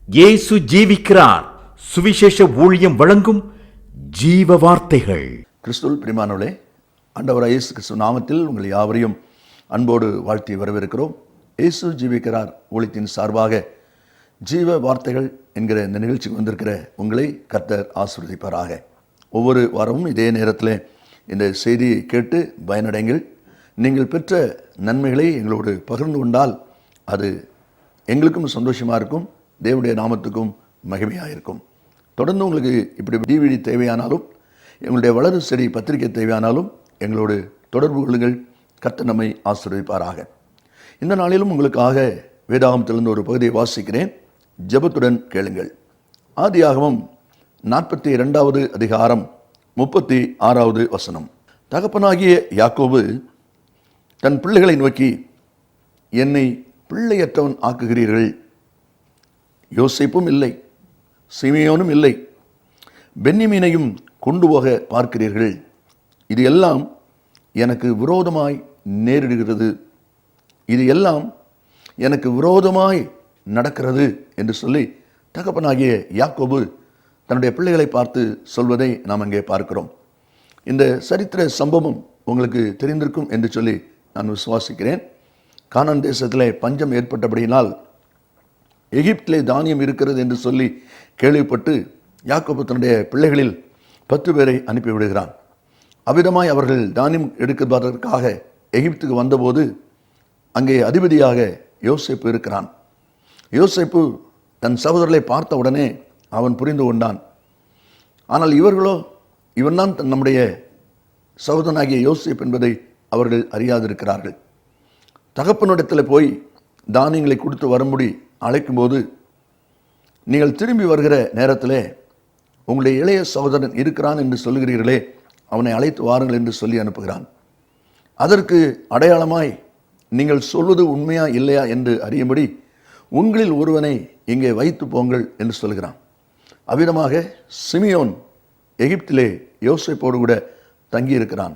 இயேசு ஜீவிக்கிறார். சுவிசேஷ ஊழியம் வழங்கும் ஜீவ வார்த்தைகள். கிறிஸ்துவில் பிரியமானவர்களே, ஆண்டவராகிய இயேசு கிறிஸ்து நாமத்தில் உங்கள் யாவரையும் அன்போடு வாழ்த்தி வரவேற்கிறோம். இயேசு ஜீவிக்கிறார் ஊழியத்தின் சார்பாக ஜீவ வார்த்தைகள் என்கிற இந்த நிகழ்ச்சிக்கு வந்திருக்கிற உங்களை கர்த்தர் ஆசீர்வதிப்பாராக. ஒவ்வொரு வாரமும் இதே நேரத்தில் இந்த செய்தியை கேட்டு பயனடைங்கள். நீங்கள் பெற்ற நன்மைகளை எங்களோடு பகிர்ந்து கொண்டால் அது எங்களுக்கும் சந்தோஷமாக இருக்கும், தேவனுடைய நாமத்துக்கும் மகிமையாக இருக்கும். தொடர்ந்து உங்களுக்கு இப்படி டிவிடி தேவையானாலும், எங்களுடைய வளரு செடி பத்திரிகை தேவையானாலும் எங்களோடு தொடர்பு கொள்ளுங்கள். கர்த்தர் நம்மை ஆசீர்வதிப்பாராக. இந்த நாளிலும் உங்களுக்காக வேதாகமத்திலிருந்து ஒரு பகுதியை வாசிக்கிறேன். ஜெபத்துடன் கேளுங்கள். ஆதியாகமம் 42வது அதிகாரம் 36வது வசனம். தகப்பனாகிய யாக்கோபு தன் பிள்ளைகளை நோக்கி, என்னை பிள்ளையற்றவன் ஆக்குகிறீர்கள். யோசேப்பும் இல்லை, சிமியோனும் இல்லை, பென்யமீனையும் கொண்டு போக பார்க்கிறீர்கள். இது எல்லாம் எனக்கு விரோதமாய் நேரிடுகிறது, இது எல்லாம் எனக்கு விரோதமாய் நடக்கிறது என்று சொல்லி தகப்பனாகிய யாக்கோபு தன்னுடைய பிள்ளைகளை பார்த்து சொல்வதை நாம் அங்கே பார்க்கிறோம். இந்த சரித்திர சம்பவம் உங்களுக்கு தெரிந்திருக்கும் என்று சொல்லி நான் விசுவாசிக்கிறேன். கானான் தேசத்திலே பஞ்சம் ஏற்பட்டபடியினால் எகிப்திலே தானியம் இருக்கிறது என்று சொல்லி கேள்விப்பட்டு யாக்கோபு தன்னுடைய பிள்ளைகளில் 10 பேரை அனுப்பிவிடுகிறான். அவ்விதமாய் அவர்கள் தானியம் எடுப்பதற்காக எகிப்துக்கு வந்தபோது அங்கே அதிபதியாக யோசேப்பு இருக்கிறான். யோசேப்பு தன் சகோதரர்களை பார்த்த உடனே அவன் புரிந்து கொண்டான். ஆனால் இவர்களோ, இவன் தான் நம்முடைய சகோதரனாகிய யோசேப்பு என்பதை அவர்கள் அறியாதிருக்கிறார்கள். தகப்பனிடத்தில் போய் தானியங்களை கொடுத்து வரும்படி அழைக்கும்போது, நீங்கள் திரும்பி வருகிற நேரத்தில் உங்களுடைய இளைய சகோதரன் இருக்கிறான் என்று சொல்லுகிறீர்களே, அவனை அழைத்து வாருங்கள் என்று சொல்லி அனுப்புகிறான். அதற்கு அடையாளமாய் நீங்கள் சொல்வது உண்மையா இல்லையா என்று அறியும்படி உங்களில் ஒருவனை இங்கே வைத்து போங்கள் என்று சொல்கிறான். அவ்விதமாக சிமியோன் எகிப்திலே யோசேப்போடு கூட தங்கியிருக்கிறான்.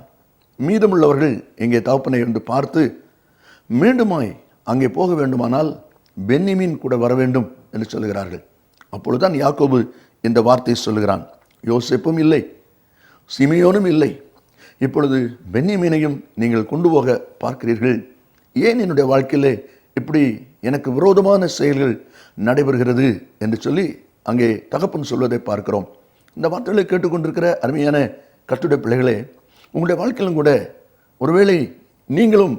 மீதமுள்ளவர்கள் இங்கே தகப்பனை என்று பார்த்து மீண்டுமாய் அங்கே போக வேண்டுமானால் பென்யமீன் கூட வர வேண்டும் என்று சொல்கிறார்கள். அப்பொழுதுதான் யாக்கோபு இந்த வார்த்தையை சொல்லுகிறான், யோசேப்பும் இல்லை, சிமியோனும் இல்லை, இப்பொழுது பென்யமீனையும் நீங்கள் கொண்டு போக பார்க்கிறீர்கள். ஏன் என்னுடைய வாழ்க்கையிலே இப்படி எனக்கு விரோதமான செயல்கள் நடைபெறுகிறது என்று சொல்லி அங்கே தகப்பன் சொல்வதை பார்க்கிறோம். இந்த வார்த்தைகளை கேட்டுக்கொண்டிருக்கிற அருமையான கர்த்தருடைய பிள்ளைகளே, உங்களுடைய வாழ்க்கையிலும் கூட ஒருவேளை நீங்களும்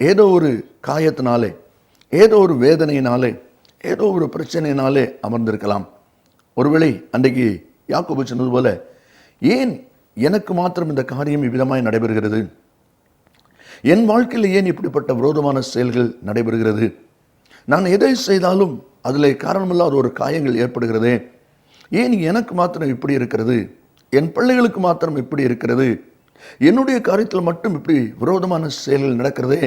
ஏதோ ஒரு காயத்தினாலே, ஏதோ ஒரு வேதனையினாலே, ஏதோ ஒரு பிரச்சனையினாலே அமர்ந்திருக்கலாம். ஒருவேளை அன்றைக்கு யாக்கோபு சொன்னது போல, ஏன் எனக்கு மாத்திரம் இந்த காரியம் இவ்விதமாய் நடைபெறுகிறது, என் வாழ்க்கையில் ஏன் இப்படிப்பட்ட விரோதமான செயல்கள் நடைபெறுகிறது, நான் எதை செய்தாலும் அதில் காரணமில்லாத ஒரு காயங்கள் ஏற்படுகிறதே, ஏன் எனக்கு மாத்திரம் இப்படி இருக்கிறது, என் பிள்ளைகளுக்கு மாத்திரம் இப்படி இருக்கிறது, என்னுடைய காரியத்தில் மட்டும் இப்படி விரோதமான செயல்கள் நடக்கிறதே,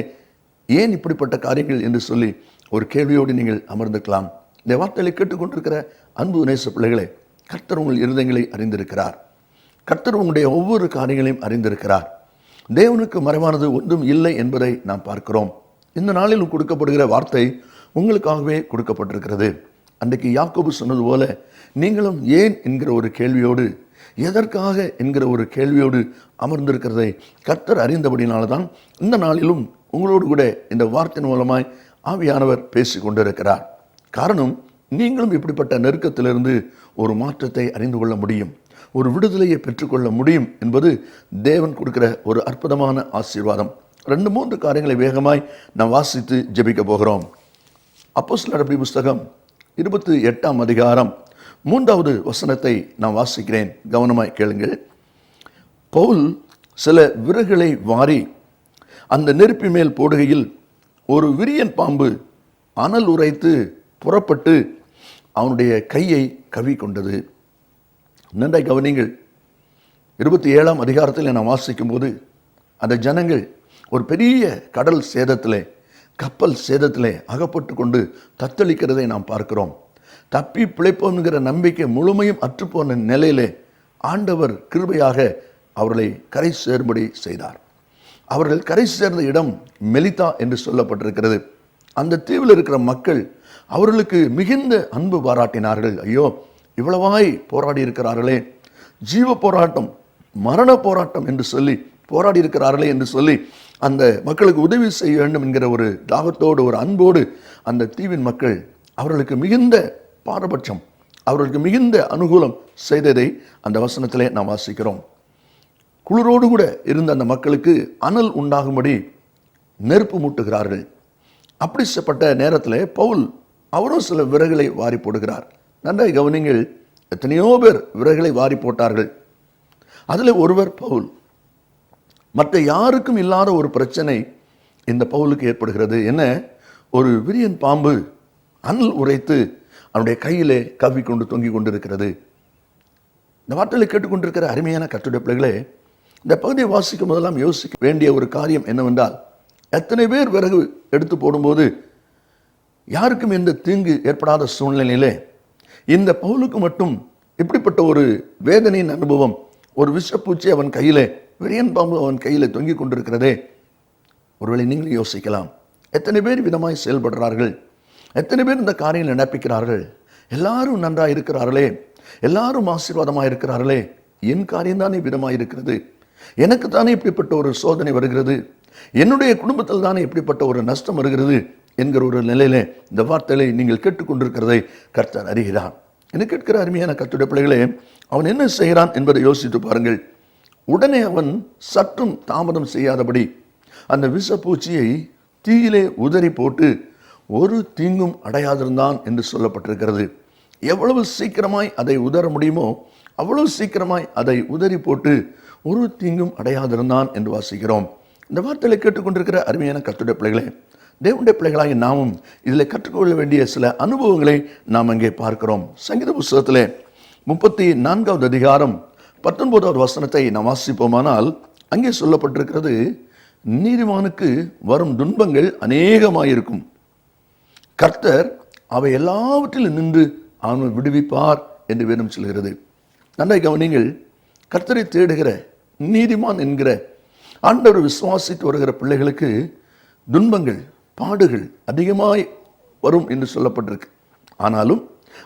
ஏன் இப்படிப்பட்ட காரியங்கள் என்று சொல்லி ஒரு கேள்வியோடு நீங்கள் அமர்ந்திருக்கலாம். இந்த வார்த்தைகளை கேட்டுக்கொண்டிருக்கிற அன்பு நேச பிள்ளைகளே, கர்த்தர் உங்கள் இருதயங்களை அறிந்திருக்கிறார். கர்த்தர் உங்களுடைய ஒவ்வொரு காரியங்களையும் அறிந்திருக்கிறார். தேவனுக்கு மறைவானது ஒன்றும் இல்லை என்பதை நாம் பார்க்கிறோம். இந்த நாளில் கொடுக்கப்படுகிற வார்த்தை உங்களுக்காகவே கொடுக்கப்பட்டிருக்கிறது. அன்றைக்கு யாக்கோபு சொன்னது போல, நீங்களும் ஏன் என்கிற ஒரு கேள்வியோடு, எதற்காக என்கிற ஒரு கேள்வியோடு அமர்ந்திருக்கிறதை கர்த்தர் அறிந்தபடினால்தான் இந்த நாளிலும் உங்களோடு கூட இந்த வார்த்தையின் மூலமாய் ஆவியானவர் பேசி கொண்டிருக்கிறார். காரணம், நீங்களும் இப்படிப்பட்ட நெருக்கத்திலிருந்து ஒரு மாற்றத்தை அறிந்து கொள்ள முடியும், ஒரு விடுதலையை பெற்றுக்கொள்ள முடியும் என்பது தேவன் கொடுக்கிற ஒரு அற்புதமான ஆசீர்வாதம். 2-3 காரியங்களை வேகமாய் நாம் வாசித்து ஜெபிக்க போகிறோம். அப்போஸ்தலர் நடபடி புஸ்தகம் 28ஆம் அதிகாரம் 3வது வசனத்தை நான் வாசிக்கிறேன், கவனமாய் கேளுங்கள். பவுல் சில விறகுகளை வாரி அந்த நெருப்பி மேல் போடுகையில் ஒரு விரியன் பாம்பு அனல் உரைத்து புறப்பட்டு அவனுடைய கையை கவி கொண்டது. நன்றாய் கவனிங்கள். 27ஆம் அதிகாரத்தில் நான் வாசிக்கும் போது அந்த ஜனங்கள் ஒரு பெரிய கடல் சேதத்திலே, கப்பல் சேதத்திலே அகப்பட்டு கொண்டு தத்தளிக்கிறதை நாம் பார்க்கிறோம். தப்பி பிழைப்போம்ங்கிற நம்பிக்கை முழுமையும் அற்றுப்போன நிலையிலே ஆண்டவர் கிருபையாக அவர்களை கரை சேரும்படி செய்தார். அவர்கள் கரை சேர்ந்த இடம் மெலிதா என்று சொல்லப்பட்டிருக்கிறது. அந்த தீவில் இருக்கிற மக்கள் அவர்களுக்கு மிகுந்த அன்பு பாராட்டினார்கள். ஐயோ, இவ்வளவாய் போராடி இருக்கிறார்களே, ஜீவ போராட்டம், மரண போராட்டம் என்று சொல்லி போராடி இருக்கிறார்களே என்று சொல்லி அந்த மக்களுக்கு உதவி செய்ய வேண்டும் என்கிற ஒரு தாகத்தோடு, ஒரு அன்போடு அந்த தீவின் மக்கள் அவர்களுக்கு மிகுந்த பாரபட்சம், அவர்களுக்கு மிகுந்த அனுகூலம் செய்ததை அந்த வசனத்திலே நாம் வாசிக்கிறோம். குளிரோடு கூட இருந்த அந்த மக்களுக்கு அனல் உண்டாகும்படி நெருப்பு மூட்டுகிறார்கள். அப்படிப்பட்ட நேரத்தில் பவுல் அவரும் சில விறகுகளை வாரி போடுகிறார். நன்றாய் கவனிங்கள், எத்தனையோ பேர் விறகுகளை வாரி போட்டார்கள். அதில் ஒருவர் பவுல். மற்ற யாருக்கும் இல்லாத ஒரு பிரச்சனை இந்த பவுலுக்கு ஏற்படுகிறது. என்ன? ஒரு விரியன் பாம்பு அனல் உரைத்து அவனுடைய கையிலே கவ்விக்கொண்டு தொங்கிக் கொண்டிருக்கிறது. இந்த வார்த்தைகளை கேட்டுக்கொண்டிருக்கிற அருமையான கர்த்தருடைய பிள்ளைகளே, இந்த பகுதியை வாசிக்கும் போதெல்லாம் யோசிக்க வேண்டிய ஒரு காரியம் என்னவென்றால், எத்தனை பேர் விறகு எடுத்து போடும்போது யாருக்கும் எந்த தீங்கு ஏற்படாத சூழ்நிலையிலே இந்த பவுலுக்கு மட்டும் இப்படிப்பட்ட ஒரு வேதனையின் அனுபவம், ஒரு விஷப்பூச்சி அவன் கையிலே, விரியன் பாம்பு அவன் கையிலே தொங்கிக் கொண்டிருக்கிறதே. ஒருவேளை நீங்கள் யோசிக்கலாம், எத்தனை பேர் விதமாய் செயல்படுறார்கள், எத்தனை பேர் இந்த காரியங்களை நடப்பிக்கிறார்கள், எல்லாரும் நன்றாக இருக்கிறார்களே, எல்லாரும் ஆசீர்வாதமாக இருக்கிறார்களே, என் காரியம்தானே விதமாக இருக்கிறது, எனக்கு தானே இப்படிப்பட்ட ஒரு சோதனை வருகிறது, என்னுடைய குடும்பத்தில் தானே இப்படிப்பட்ட ஒரு நஷ்டம் வருகிறது என்கிற ஒரு நிலையிலே இந்த வார்த்தைகளை நீங்கள் கேட்டுக்கொண்டிருக்கிறதை கர்த்தர் அறிகிறார். எனக்கு கேட்கிற அருமையான கர்த்தருடைய பிள்ளைகளே, அவன் என்ன செய்கிறான் என்பதை யோசித்து பாருங்கள். உடனே அவன் சற்றும் தாமதம் செய்யாதபடி அந்த விஷப்பூச்சியை தீயிலே உதறி போட்டு ஒரு தீங்கும் அடையாதிருந்தான் என்று சொல்லப்பட்டிருக்கிறது. எவ்வளவு சீக்கிரமாய் அதை உதற முடியுமோ அவ்வளவு சீக்கிரமாய் அதை உதறி போட்டு ஒரு தீங்கும் அடையாதிருந்தான் என்று வாசிக்கிறோம். இந்த வார்த்தைகளை கேட்டுக்கொண்டிருக்கிற அருமையான கர்த்தருடைய பிள்ளைகளே, தேவனுடைய பிள்ளைகளாகி நாமும் இதில் கற்றுக்கொள்ள வேண்டிய சில அனுபவங்களை நாம் அங்கே பார்க்கிறோம். சங்கீத புஸ்தகத்திலே 34வது அதிகாரம் 19வது வசனத்தை நாம் வாசிப்போமானால் அங்கே சொல்லப்பட்டிருக்கிறது, நீதிமானுக்கு வரும் துன்பங்கள் அநேகமாயிருக்கும், கர்த்தர் அவை எல்லாவற்றிலும் நின்று அவனை விடுவிப்பார் என்று வேதம் சொல்கிறது. நன்றாய் கவனிங்கள், கர்த்தரை தேடுகிற நீதிமான் என்கிற ஆண்டவர் விசுவாசித்து வருகிற பிள்ளைகளுக்கு துன்பங்கள், பாடுகள் அதிகமாய் வரும் என்று சொல்லப்பட்டிருக்கு. ஆனாலும்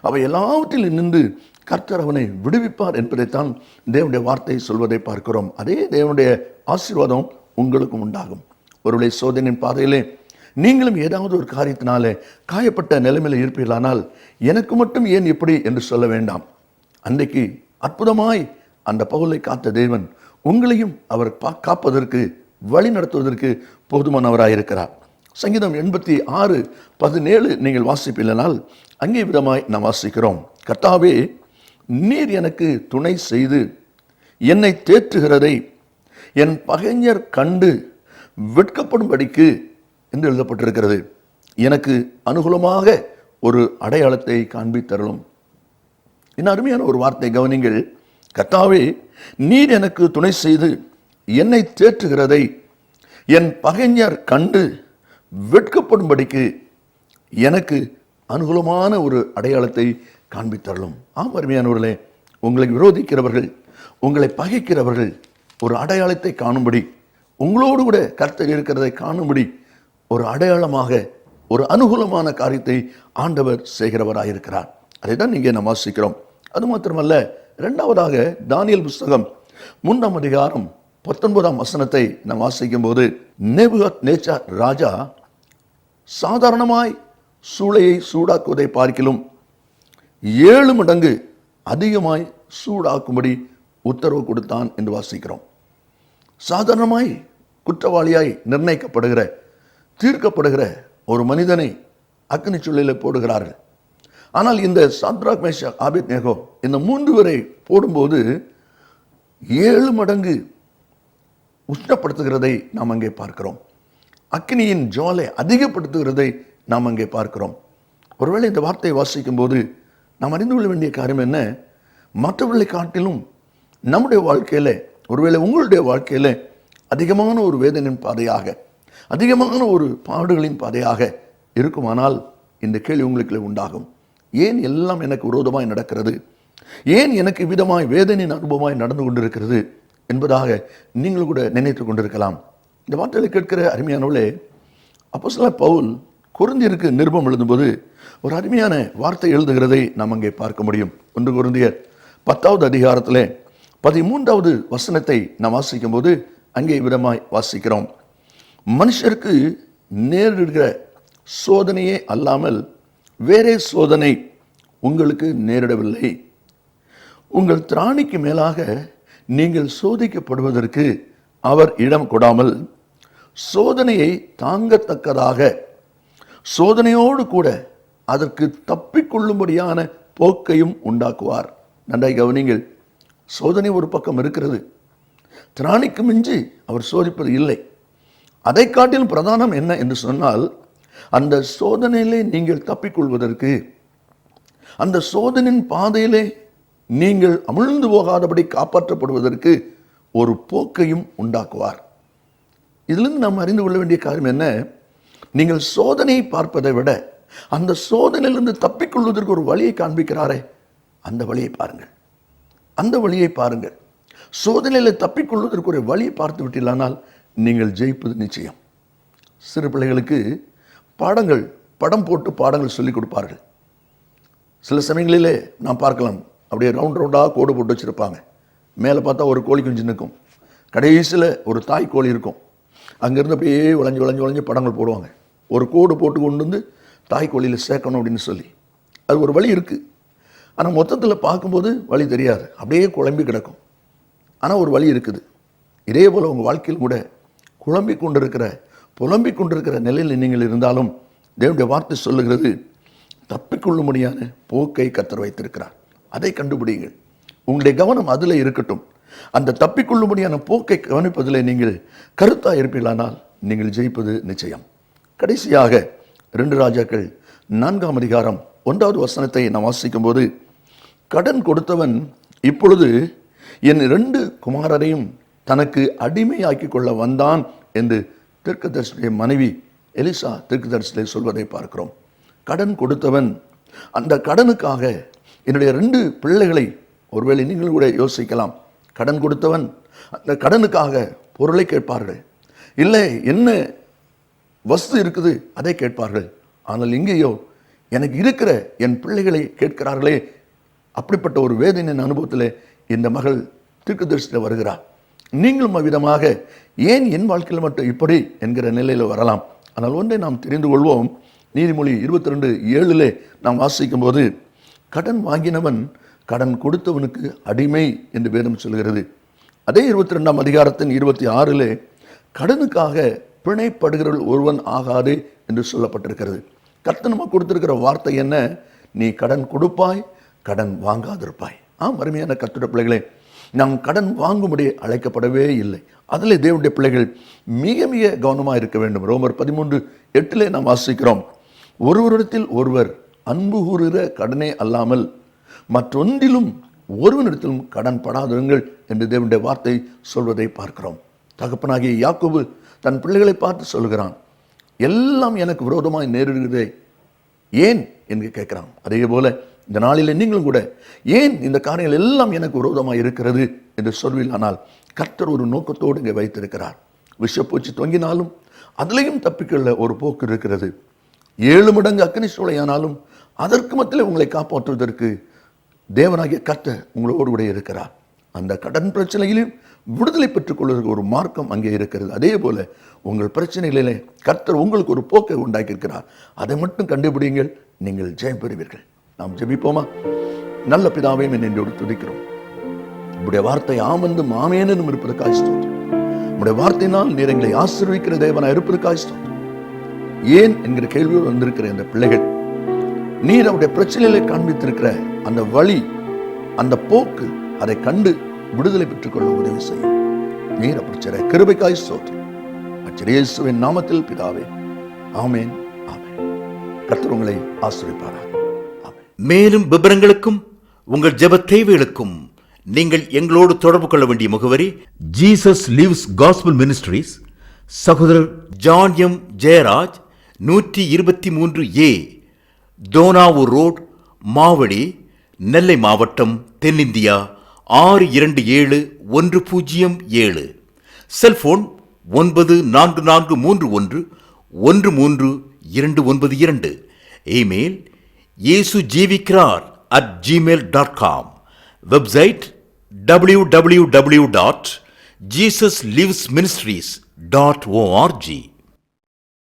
அவை எல்லாவற்றிலும் நின்று கர்த்தர் அவனை விடுவிப்பார் என்பதைத்தான் தேவனுடைய வார்த்தை சொல்வதை பார்க்கிறோம். அதே தேவனுடைய ஆசீர்வாதம் உங்களுக்கும் உண்டாகும். ஒருவேளை சோதனையின் பாதையிலே நீங்களும் ஏதாவது ஒரு காரியத்தினாலே காயப்பட்ட நிலைமையில் இருப்பீர்களானால் எனக்கு மட்டும் ஏன் இப்படி என்று சொல்ல வேண்டாம். அன்றைக்கு அற்புதமாய் அந்த பவுலை காத்த தேவன் உங்களையும் அவர் காப்பதற்கு, வழி நடத்துவதற்கு போதுமானவராயிருக்கிறார். சங்கீதம் 86:17 நீங்கள் வாசிப்பீர்களானால் அங்கே விதமாய் நாம் வாசிக்கிறோம், கர்த்தாவே நீர் எனக்கு துணை செய்து என்னை தேற்றுகிறதை என் பகைஞர் கண்டு வெட்கப்படும்படிக்கு என்று எழுதப்பட்டிருக்கிறது. எனக்கு அனுகூலமாக ஒரு அடையாளத்தை காண்பித்தருளும். இன்னும் அருமையான ஒரு வார்த்தை கவனிங்கள், கர்த்தாவே நீர் எனக்கு துணை செய்து என்னை தேற்றுகிறதை என் பகைஞர் கண்டு வெட்கப்படும்படிக்கு எனக்கு அனுகூலமான ஒரு அடையாளத்தை காண்பித்தருளும். ஆம் அருமையானவர்களே, உங்களை விரோதிக்கிறவர்கள், உங்களை பகைக்கிறவர்கள் ஒரு அடையாளத்தை காணும்படி, உங்களோடு கூட கர்த்தர் இருக்கிறதை காணும்படி ஒரு அடையாளமாக ஒரு அனுகூலமான காரியத்தை ஆண்டவர் செய்கிறவராயிருக்கிறார். அதை தான் இங்கே நாம் வாசிக்கிறோம். அது மாத்திரமல்ல, இரண்டாவதாக தானியேல் புஸ்தகம் 3ஆம் அதிகாரம் 19ஆம் வசனத்தை நாம் வாசிக்கும் போது, நேபுகாத்நேச்சார் ராஜா சாதாரணமாய் சூளையை சூடாக்குவதை பார்க்கிலும் 7 மடங்கு அதிகமாய் சூடாக்கும்படி உத்தரவு கொடுத்தான் என்று வாசிக்கிறோம். சாதாரணமாய் குற்றவாளியாய் நிர்ணயிக்கப்படுகிற, தீர்க்கப்படுகிற ஒரு மனிதனை அக்னி சூளையில் போடுகிறார்கள். ஆனால் இந்த சாத்ராக், மேஷாக், ஆபேத்நேகோ இந்த 3 பேரை போடும்போது 7 மடங்கு உஷ்ணப்படுத்துகிறதை நாம் அங்கே பார்க்கிறோம். அக்னியின் ஜுவாலை அதிகப்படுத்துகிறதை நாம் அங்கே பார்க்கிறோம். ஒருவேளை இந்த வார்த்தையை வாசிக்கும் போது நாம் அறிந்து கொள்ள வேண்டிய காரியம் என்ன? மற்றவர்களை காட்டிலும் நம்முடைய வாழ்க்கையில், ஒருவேளை உங்களுடைய வாழ்க்கையில் அதிகமான ஒரு வேதனையின் பாதையாக, அதிகமான ஒரு பாடுகளின் பாதையாக இருக்குமானால் இந்த கேள்வி உங்களுக்கு உண்டாகும். ஏன் எல்லாம் எனக்கு விரோதமாய் நடக்கிறது? ஏன் எனக்கு விதமாய் வேதனையின் அனுபவமாய் நடந்து கொண்டிருக்கிறது என்பதாக நீங்கள் கூட நினைத்து கொண்டிருக்கலாம். இந்த வார்த்தைகளை கேட்கிற அருமையானவர்களே, அப்போஸ்தலர் பவுல் கொரிந்தியருக்கு நிருபம் எழுதும்போது ஒரு அருமையான வார்த்தை எழுதுகிறதை நாம் அங்கே பார்க்க முடியும். 1 கொரிந்தியர் 10வது அதிகாரத்திலே 13வது வசனத்தை நாம் வாசிக்கும் போது அங்கே விதமாய் வாசிக்கிறோம். மனுஷருக்கு நேரிடுகிற சோதனையே அல்லாமல் வேறே சோதனை உங்களுக்கு நேரிடவில்லை. உங்கள் திராணிக்கு மேலாக நீங்கள் சோதிக்கப்படுவதற்கு அவர் இடம் கொடாமல் சோதனையை தாங்கத்தக்கதாக சோதனையோடு கூட அதற்கு தப்பிக்கொள்ளும்படியான போக்கையும் உண்டாக்குவார். நன்றாய் கவனிங்கள். சோதனை ஒரு பக்கம் இருக்கிறது. திராணிக்கு மிஞ்சி அவர் சோதிப்பது இல்லை. அதை காட்டிலும் பிரதானம் என்ன என்று சொன்னால், அந்த சோதனையிலே நீங்கள் தப்பிக்கொள்வதற்கு, அந்த சோதனையின் பாதையிலே நீங்கள் அமிழ்ந்து போகாதபடி காப்பாற்றப்படுவதற்கு ஒரு போக்கையும் உண்டாக்குவார். இதிலிருந்து நாம் அறிந்து கொள்ள வேண்டிய காரியம் என்ன? நீங்கள் சோதனையை பார்ப்பதை விட அந்த சோதனையிலிருந்து தப்பிக்கொள்வதற்கு ஒரு வழியை காண்பிக்கிறாரே, அந்த வழியை பாருங்கள். அந்த வழியை பாருங்கள். சோதனையில் தப்பிக்கொள்வதற்கு ஒரு வழியை பார்த்து விட்டீர்களானால் நீங்கள் ஜெயிப்பது நிச்சயம். சிறு பிள்ளைகளுக்கு படம் போட்டு பாடங்கள் சொல்லிக் கொடுப்பார்கள். சில சமயங்களிலே நாம் பார்க்கலாம், அப்படியே ரவுண்டாக கோடு போட்டு வச்சுருப்பாங்க. மேலே பார்த்தா ஒரு கோழி குஞ்சு நிற்கும், கடைசியில் ஒரு தாய் கோழி இருக்கும். அங்கேருந்து அப்படியே வளைஞ்சு படங்கள் போடுவாங்க. ஒரு கோடு போட்டு கொண்டு வந்து தாய் கோழியில் சேர்க்கணும் அப்படின்னு சொல்லி. அது ஒரு வழி இருக்குது. ஆனால் மொத்தத்தில் பார்க்கும்போது வழி தெரியாது, அப்படியே குழம்பி கிடக்கும். ஆனால் ஒரு வழி இருக்குது. இதே போல் உங்கள் வாழ்க்கையில் கூட புலம்பிக் கொண்டிருக்கிற நிலையில் நீங்கள் இருந்தாலும் தேவனுடைய வார்த்தை சொல்லுகிறது, தப்பிக்கொள்ளும்படியான போக்கை கர்த்தர் வைத்திருக்கிறார். அதை கண்டுபிடிங்கள். உங்களுடைய கவனம் அதில் இருக்கட்டும். அந்த தப்பிக்கொள்ளும்படியான போக்கை கவனிப்பதில் நீங்கள் கருத்தாக இருப்பீர்களானால் நீங்கள் ஜெயிப்பது நிச்சயம். கடைசியாக 2 ராஜாக்கள் 4ஆம் அதிகாரம் 1வது வசனத்தை நாம் வாசிக்கும் போது, கடன் கொடுத்தவன் இப்பொழுது என் 2 குமாரரையும் தனக்கு அடிமையாக்கி கொள்ள வந்தான் என்று தீர்க்கதரிசியுடைய மனைவி எலிசா தீர்க்கதரிசியை சொல்வதை பார்க்கிறோம். கடன் கொடுத்தவன் அந்த கடனுக்காக என்னுடைய 2 பிள்ளைகளை, ஒருவேளை நீங்கள் கூட யோசிக்கலாம், கடன் கொடுத்தவன் அந்த கடனுக்காக பொருளை கேட்பார்கள், இல்லை என்ன வஸ்து இருக்குது அதை கேட்பார்கள். ஆனால் இங்கேயோ எனக்கு இருக்கிற என் பிள்ளைகளை கேட்கிறார்களே. அப்படிப்பட்ட ஒரு வேதனையின் அனுபவத்தில் இந்த மகள் தீர்க்கதரிசியில் வருகிறார். நீங்களும் அவ்விதமாக ஏன் என் வாழ்க்கையில் மட்டும் இப்படி என்கிற நிலையில் வரலாம். ஆனால் ஒன்றை நாம் தெரிந்து கொள்வோம். நீதிமொழி 22:7 நாம் வாசிக்கும் போது, கடன் வாங்கினவன் கடன் கொடுத்தவனுக்கு அடிமை என்று வேதம் சொல்கிறது. அதே 22ஆம் அதிகாரத்தின் 26 கடனுக்காக பிணைப்படுகிறவள் ஒருவன் ஆகாது என்று சொல்லப்பட்டிருக்கிறது. கர்த்தர் நமக்கு கொடுத்திருக்கிற வார்த்தை என்ன? நீ கடன் கொடுப்பாய், கடன் வாங்காதிருப்பாய். அருமையான கர்த்தருடைய பிள்ளைகளே, நாம் கடன் வாங்கும்படி அழைக்கப்படவே இல்லை. அதில் தேவனுடைய பிள்ளைகள் மிக மிக கவனமாக இருக்க வேண்டும். ரோமர் 13:8 நாம் வாசிக்கிறோம், ஒருவரிடத்தில் ஒருவர் அன்பு கூறுகிற கடனே அல்லாமல் மற்றொன்றிலும் ஒருவனிடத்திலும் கடன் படாதிருங்கள் என்று தேவனுடைய வார்த்தை சொல்வதை பார்க்கிறோம். தகப்பனாகிய யாக்கோபு தன் பிள்ளைகளை பார்த்து சொல்கிறான், எல்லாம் எனக்கு விரோதமாய் நேரிடுகிறதே ஏன் என்று கேட்கிறான். அதே போல இந்த நாளில் நீங்களும் கூட ஏன் இந்த காரியங்கள் எல்லாம் எனக்கு விரோதமாக இருக்கிறது என்று சொல்வீர்களானால், கர்த்தர் ஒரு நோக்கத்தோடு இங்கே வைத்திருக்கிறார். விஷப்பூச்சி தொங்கினாலும் அதிலையும் தப்பிக்கொள்ள ஒரு போக்கு இருக்கிறது. 7 மடங்கு அக்கினி சூளையானாலும் அதற்கு மத்தியில் உங்களை காப்பாற்றுவதற்கு தேவனாகிய கர்த்தர் உங்களோடு கூட இருக்கிறார். அந்த கடன் பிரச்சனையிலும் விடுதலை பெற்றுக் கொள்வதற்கு ஒரு மார்க்கம் அங்கே இருக்கிறது. அதே போல உங்கள் பிரச்சனைகளிலே கர்த்தர் உங்களுக்கு ஒரு போக்கை உண்டாக்கியிருக்கிறார். அதை மட்டும் கண்டுபிடிங்கள், நீங்கள் ஜெயம் பெறுவீர்கள். நாம் ஜெபிப்போமா? நல்ல பிதாவே, என்னோடு துதிக்கிறோம். உங்களுடைய வார்த்தை ஆமென்றும் ஆமென்றும் இருப்பதற்காக ஸ்தோத்திரம். உங்களுடைய வார்த்தையினால் நீர் எங்களை ஆசீர்வதிக்கிற தேவனாய் இருப்பதற்காக ஸ்தோத்திரம். ஏன் என்கிற கேள்வியோடு வந்திருக்கிற இந்த பிள்ளைகள், நீர் அவருடைய பிரச்சனையிலே காண்பித்திருக்கிற அந்த வழி, அந்த போக்கு, அதை கண்டு விடுதலை பெற்றுக்கொள்ள உதவி செய்யும். நீர் அப்படி கிருபைக்காய் ஸ்தோத்திரம். இயேசுவின் நாமத்தில் பிதாவே, ஆமென், ஆமென். கர்த்தர் உங்களை ஆசீர்வதிப்பாராக. ஆமென். மேலும் விவரங்களுக்கும் உங்கள் ஜெப தேவைகளுக்கும் நீங்கள் எங்களோடு தொடர்பு கொள்ள வேண்டிய முகவரி, ஜீசஸ் லிவ்ஸ் காஸ்பல் மினிஸ்ட்ரீஸ், சகோதரர் John M Jeyaraj, 123A Dohnavur road, Mavadi, Nellai மாவட்டம், தென்னிந்தியா 627107. செல்போன் 9443111375. 292. இமெயில் இயேசுஜீவிக்கிறார்@gmail.com. Website www.jesuslivesministries.org.